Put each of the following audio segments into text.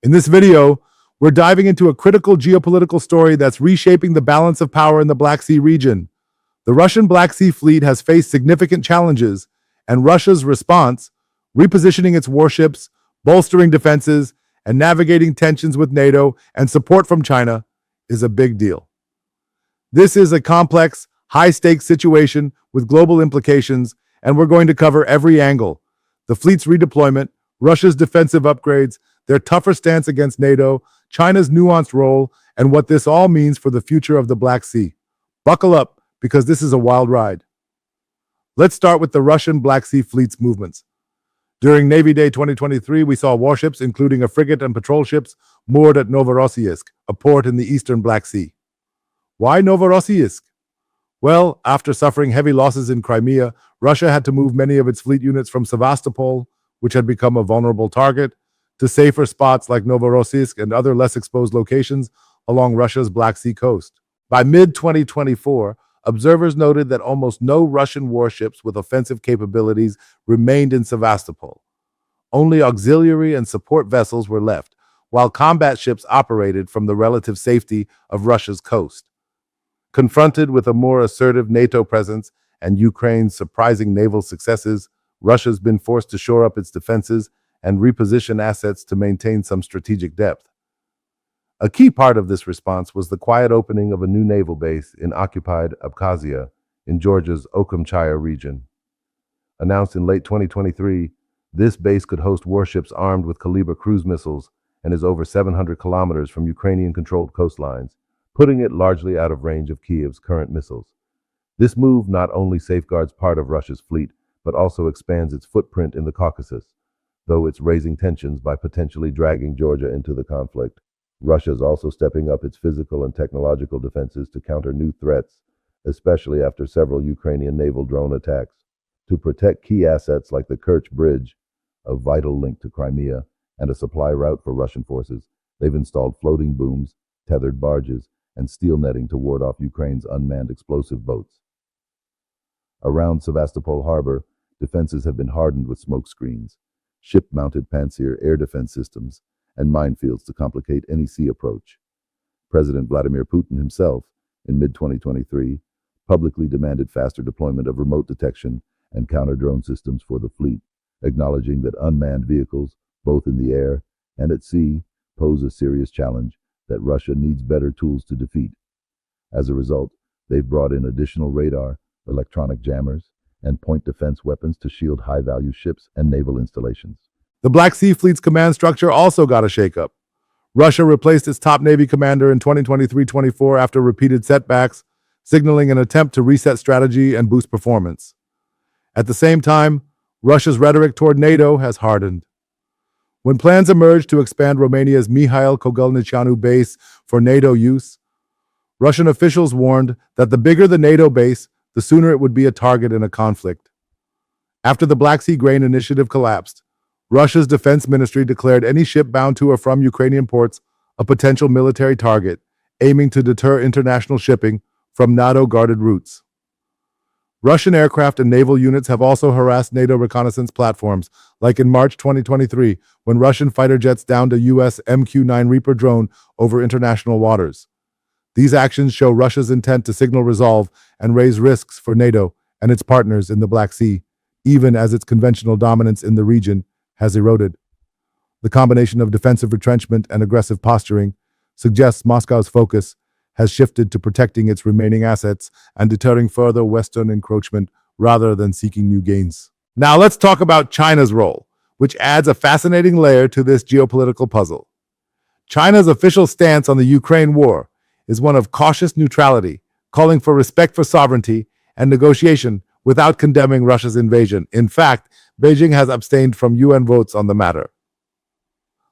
In this video, we're diving into a critical geopolitical story that's reshaping the balance of power in the Black Sea region. The Russian Black Sea Fleet has faced significant challenges, and Russia's response, repositioning its warships, bolstering defenses, and navigating tensions with NATO and support from China, is a big deal. This is a complex, high-stakes situation with global implications, and we're going to cover every angle: the fleet's redeployment, Russia's defensive upgrades, their tougher stance against NATO, China's nuanced role, and what this all means for the future of the Black Sea. Buckle up, because this is a wild ride. Let's start with the Russian Black Sea Fleet's movements. During Navy Day 2023, we saw warships, including a frigate and patrol ships, moored at Novorossiysk, a port in the eastern Black Sea. Why Novorossiysk? Well, after suffering heavy losses in Crimea, Russia had to move many of its fleet units from Sevastopol, which had become a vulnerable target, to safer spots like Novorossiysk and other less exposed locations along Russia's Black Sea coast. By mid-2024, observers noted that almost no Russian warships with offensive capabilities remained in Sevastopol. Only auxiliary and support vessels were left, while combat ships operated from the relative safety of Russia's coast. Confronted with a more assertive NATO presence and Ukraine's surprising naval successes, Russia's been forced to shore up its defenses and reposition assets to maintain some strategic depth. A key part of this response was the quiet opening of a new naval base in occupied Abkhazia in Georgia's Okhotskaya region. Announced in late 2023, this base could host warships armed with Kalibr cruise missiles and is over 700 kilometers from Ukrainian-controlled coastlines, putting it largely out of range of Kiev's current missiles. This move not only safeguards part of Russia's fleet, but also expands its footprint in the Caucasus, though it's raising tensions by potentially dragging Georgia into the conflict. Russia is also stepping up its physical and technological defenses to counter new threats, especially after several Ukrainian naval drone attacks. To protect key assets like the Kerch Bridge, a vital link to Crimea and a supply route for Russian forces, they've installed floating booms, tethered barges, and steel netting to ward off Ukraine's unmanned explosive boats. Around Sevastopol harbor, defenses have been hardened with smoke screens, ship-mounted Pantsir air defense systems, and minefields to complicate any sea approach. President Vladimir Putin himself, in mid-2023, publicly demanded faster deployment of remote detection and counter-drone systems for the fleet, acknowledging that unmanned vehicles, both in the air and at sea, pose a serious challenge that Russia needs better tools to defeat. As a result, they've brought in additional radar, electronic jammers, and point defense weapons to shield high-value ships and naval installations. The Black Sea Fleet's command structure also got a shakeup. Russia replaced its top Navy commander in 2023-24 after repeated setbacks, signaling an attempt to reset strategy and boost performance. At the same time, Russia's rhetoric toward NATO has hardened. When plans emerged to expand Romania's Mihail Kogălnicianu base for NATO use, Russian officials warned that the bigger the NATO base, the sooner it would be a target in a conflict. After the Black Sea Grain Initiative collapsed, Russia's defense ministry declared any ship bound to or from Ukrainian ports a potential military target, aiming to deter international shipping from NATO-guarded routes. Russian aircraft and naval units have also harassed NATO reconnaissance platforms, like in March 2023, when Russian fighter jets downed a U.S. MQ-9 Reaper drone over international waters. These actions show Russia's intent to signal resolve and raise risks for NATO and its partners in the Black Sea, even as its conventional dominance in the region has eroded. The combination of defensive retrenchment and aggressive posturing suggests Moscow's focus has shifted to protecting its remaining assets and deterring further Western encroachment rather than seeking new gains. Now let's talk about China's role, which adds a fascinating layer to this geopolitical puzzle. China's official stance on the Ukraine war is one of cautious neutrality, calling for respect for sovereignty and negotiation without condemning Russia's invasion. In fact, Beijing has abstained from UN votes on the matter.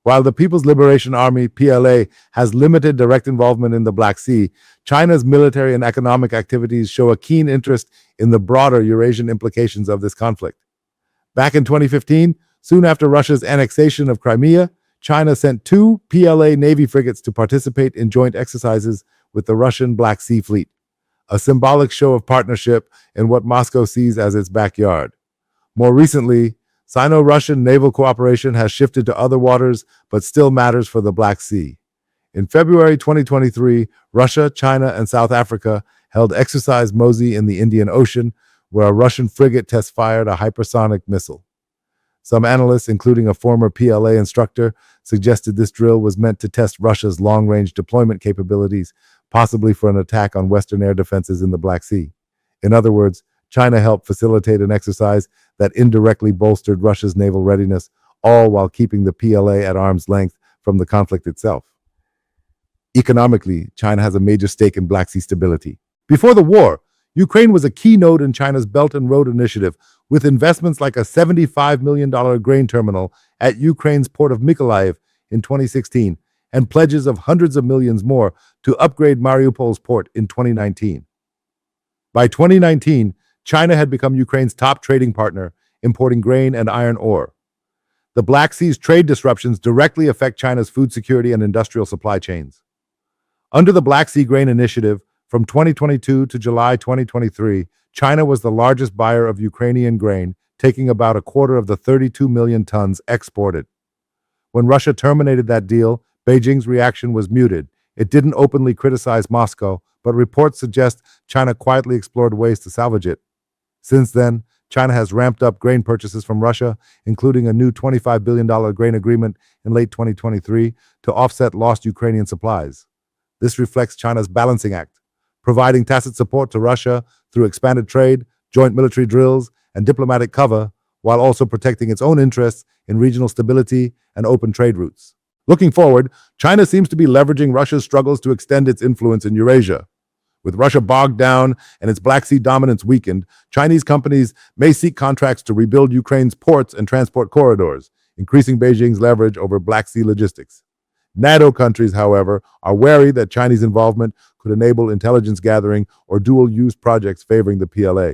While the People's Liberation Army, PLA, has limited direct involvement in the Black Sea, China's military and economic activities show a keen interest in the broader Eurasian implications of this conflict. Back in 2015, soon after Russia's annexation of Crimea, China sent 2 PLA Navy frigates to participate in joint exercises with the Russian Black Sea Fleet, a symbolic show of partnership in what Moscow sees as its backyard. More recently, Sino-Russian naval cooperation has shifted to other waters, but still matters for the Black Sea. In February 2023, Russia, China, and South Africa held Exercise Mosey in the Indian Ocean, where a Russian frigate test-fired a hypersonic missile. Some analysts, including a former PLA instructor, suggested this drill was meant to test Russia's long-range deployment capabilities, possibly for an attack on Western air defenses in the Black Sea. In other words, China helped facilitate an exercise that indirectly bolstered Russia's naval readiness, all while keeping the PLA at arm's length from the conflict itself. Economically, China has a major stake in Black Sea stability. Before the war, Ukraine was a key node in China's Belt and Road Initiative, with investments like a $75 million grain terminal at Ukraine's port of Mykolaiv in 2016, and pledges of hundreds of millions more to upgrade Mariupol's port in 2019. By 2019, China had become Ukraine's top trading partner, importing grain and iron ore. The Black Sea's trade disruptions directly affect China's food security and industrial supply chains. Under the Black Sea Grain Initiative, from 2022 to July 2023, China was the largest buyer of Ukrainian grain, taking about a quarter of the 32 million tons exported. When Russia terminated that deal, Beijing's reaction was muted. It didn't openly criticize Moscow, but reports suggest China quietly explored ways to salvage it. Since then, China has ramped up grain purchases from Russia, including a new $25 billion grain agreement in late 2023 to offset lost Ukrainian supplies. This reflects China's balancing act, providing tacit support to Russia through expanded trade, joint military drills, and diplomatic cover, while also protecting its own interests in regional stability and open trade routes. Looking forward, China seems to be leveraging Russia's struggles to extend its influence in Eurasia. With Russia bogged down and its Black Sea dominance weakened, Chinese companies may seek contracts to rebuild Ukraine's ports and transport corridors, increasing Beijing's leverage over Black Sea logistics. NATO countries, however, are wary that Chinese involvement could enable intelligence gathering or dual-use projects favoring the PLA.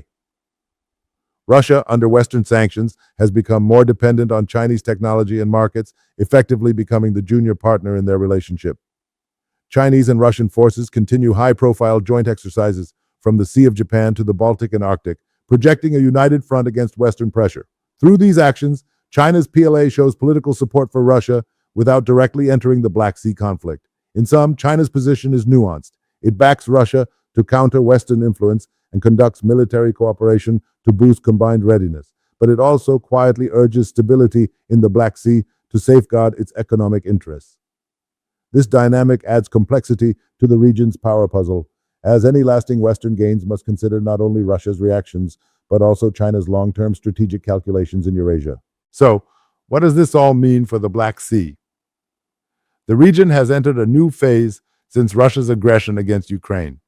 Russia, under Western sanctions, has become more dependent on Chinese technology and markets, effectively becoming the junior partner in their relationship. Chinese and Russian forces continue high-profile joint exercises from the Sea of Japan to the Baltic and Arctic, projecting a united front against Western pressure. Through these actions, China's PLA shows political support for Russia without directly entering the Black Sea conflict. In sum, China's position is nuanced. It backs Russia to counter Western influence and conducts military cooperation to boost combined readiness, but it also quietly urges stability in the Black Sea to safeguard its economic interests. This dynamic adds complexity to the region's power puzzle, as any lasting Western gains must consider not only Russia's reactions, but also China's long-term strategic calculations in Eurasia. So, what does this all mean for the Black Sea? The region has entered a new phase since Russia's aggression against Ukraine.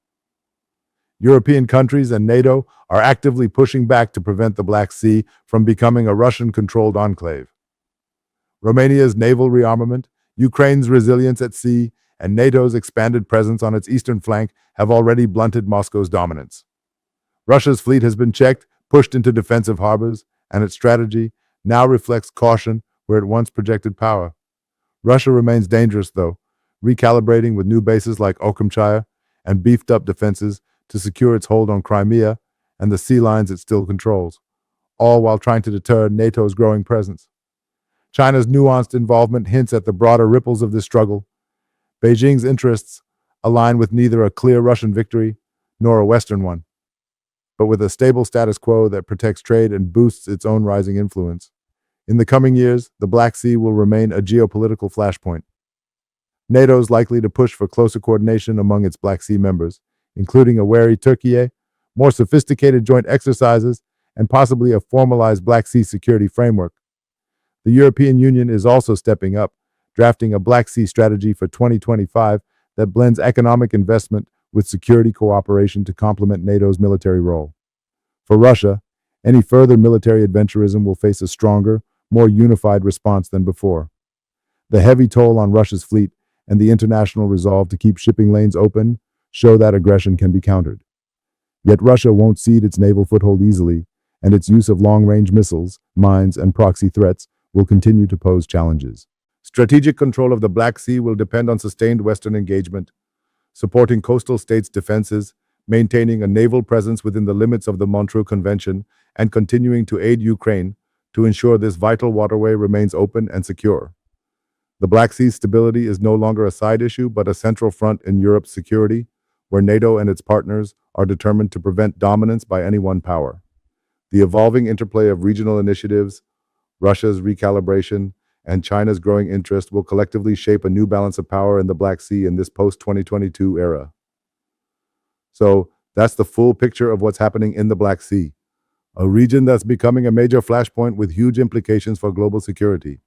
European countries and NATO are actively pushing back to prevent the Black Sea from becoming a Russian-controlled enclave. Romania's naval rearmament, Ukraine's resilience at sea, and NATO's expanded presence on its eastern flank have already blunted Moscow's dominance. Russia's fleet has been checked, pushed into defensive harbors, and its strategy now reflects caution where it once projected power. Russia remains dangerous, though, recalibrating with new bases like Okhotskaya and beefed-up defenses to secure its hold on Crimea and the sea lines it still controls, all while trying to deter NATO's growing presence. China's nuanced involvement hints at the broader ripples of this struggle. Beijing's interests align with neither a clear Russian victory nor a Western one, but with a stable status quo that protects trade and boosts its own rising influence. In the coming years, the Black Sea will remain a geopolitical flashpoint. NATO is likely to push for closer coordination among its Black Sea members, including a wary Turkey, more sophisticated joint exercises, and possibly a formalized Black Sea security framework. The European Union is also stepping up, drafting a Black Sea strategy for 2025 that blends economic investment with security cooperation to complement NATO's military role. For Russia, any further military adventurism will face a stronger, more unified response than before. The heavy toll on Russia's fleet and the international resolve to keep shipping lanes open show that aggression can be countered. Yet Russia won't cede its naval foothold easily, and its use of long-range missiles, mines, and proxy threats will continue to pose challenges. Strategic control of the Black Sea will depend on sustained Western engagement, supporting coastal states' defenses, maintaining a naval presence within the limits of the Montreux Convention, and continuing to aid Ukraine to ensure this vital waterway remains open and secure. The Black Sea's stability is no longer a side issue, but a central front in Europe's security, where NATO and its partners are determined to prevent dominance by any one power. The evolving interplay of regional initiatives, Russia's recalibration, and China's growing interest will collectively shape a new balance of power in the Black Sea in this post-2022 era. So that's the full picture of what's happening in the Black Sea, a region that's becoming a major flashpoint with huge implications for global security.